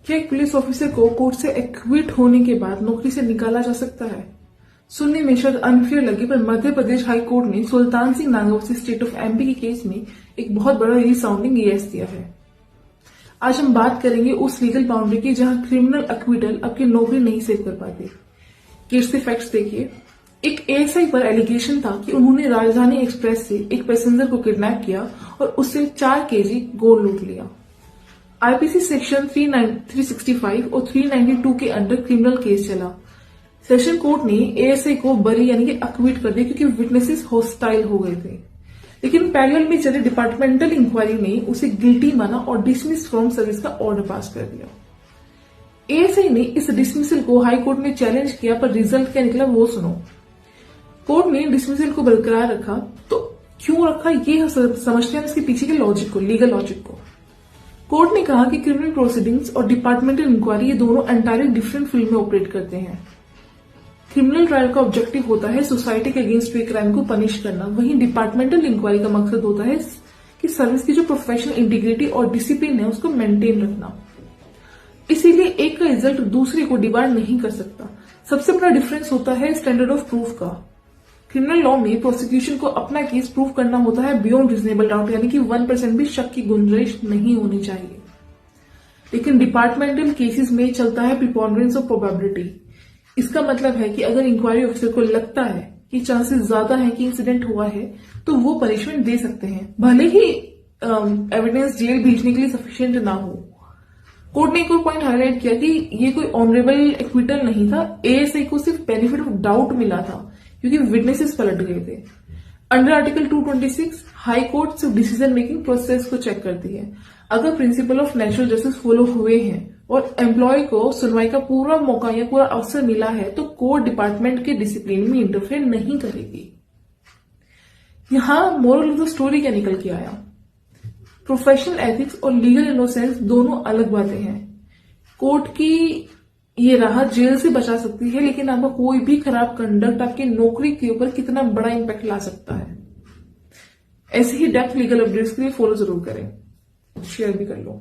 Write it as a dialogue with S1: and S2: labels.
S1: क्या एक police officer को कोर्ट से एक्विट होने के बाद नौकरी से निकाला जा सकता है? सुनने में शायद अनफेयर लगे, पर मध्य प्रदेश हाई कोर्ट ने Sultan Singh नागवती state of MP के केस में एक बहुत बड़ा रीसाउंडिंग यस दिया है। आज हम बात करेंगे उस लीगल बाउंड्री की जहां क्रिमिनल एक्विटल आपकी नौकरी नहीं सेव कर पाते। केस के फैक्ट्स देखिए। एक एएसआई पर एलिगेशन था कि उन्होंने राजधानी एक्सप्रेस से एक पैसेंजर को किडनैप किया और उससे 4 केजी गोल्ड लूट लिया। आईपीसी सेक्शन 365 और 392 के अंडर क्रिमिनल केस चला। सेशन कोर्ट ने एएसआई को बरी यानी कि एक्विट कर दिया क्योंकि विटनेसेस हॉस्टाइल हो गए थे, लेकिन पैरेलल में चले डिपार्टमेंटल इंक्वायरी ने उसे गिल्टी माना और डिसमिस फ्रॉम सर्विस का ऑर्डर पास कर दिया। एएसआई ने इस डिसमिसल को हाई कोर्ट में चैलेंज किया, पर रिजल्ट क्या निकला वो सुनो। कोर्ट ने डिसमिसल को बरकरार रखा, तो क्यों रखा ये समझते हैं इसके पीछे के लॉजिक को, लीगल लॉजिक को। कोर्ट ने कहा कि क्रिमिनल प्रोसीडिंग्स और डिपार्टमेंटल इंक्वायरी ये दोनों एंटायरली डिफरेंट फील्ड में ऑपरेट करते हैं। क्रिमिनल ट्रायल का ऑब्जेक्टिव होता है सोसाइटी के अगेंस्ट हुए क्राइम को पनिश करना, वहीं डिपार्टमेंटल इंक्वायरी का मकसद होता है कि सर्विस की जो प्रोफेशनल इंटीग्रिटी और डिसिप्लिन है उसको मेंटेन रखना। इसीलिए एक का रिजल्ट दूसरे को डिमांड नहीं कर सकता। सबसे बड़ा डिफरेंस होता है स्टैंडर्ड ऑफ प्रूफ का। क्रिमिनल लॉ में प्रोसिक्यूशन को अपना केस प्रूव करना होता है बियॉन्ड रीजनेबल डाउट, यानी कि 1% भी शक की गुंजाइश नहीं होनी चाहिए। लेकिन डिपार्टमेंटल केसेस में चलता है प्रिपॉन्डरेंस ऑफ प्रोबेबिलिटी। इसका मतलब है कि अगर इंक्वायरी ऑफिसर को लगता है कि चांसेस ज्यादा है कि इंसिडेंट हुआ है तो वो पनिशमेंट दे सकते हैं, भले ही एविडेंस जेल भेजने के लिए सफिशिएंट ना हो। कोर्ट ने एक और पॉइंट हाईलाइट किया कि ये कोई ऑनरेबल एक्विटल नहीं था, एएसआई को सिर्फ बेनिफिट ऑफ डाउट मिला था क्योंकि विटनेसेस पलट गए थे। अंडर आर्टिकल 226 हाई कोर्ट सिर्फ डिसीजन मेकिंग प्रोसेस को चेक करती है। अगर principle of natural justice follow हुए हैं और एम्प्लॉय को सुनवाई का पूरा मौका या पूरा अवसर मिला है तो कोर्ट डिपार्टमेंट के डिसिप्लिन में इंटरफेयर नहीं करेगी। यहां मोरल ऑफ द स्टोरी क्या निकल के आया? प्रोफेशनल एथिक्स और लीगल इनोसेंस दोनों अलग बातें हैं। कोर्ट की ये राहत जेल से बचा सकती है, लेकिन आपका कोई भी खराब कंडक्ट आपकी नौकरी के ऊपर कितना बड़ा इंपैक्ट ला सकता है। ऐसे ही डेप्थ लीगल अपडेट्स के लिए फॉलो जरूर करें, शेयर भी कर लो।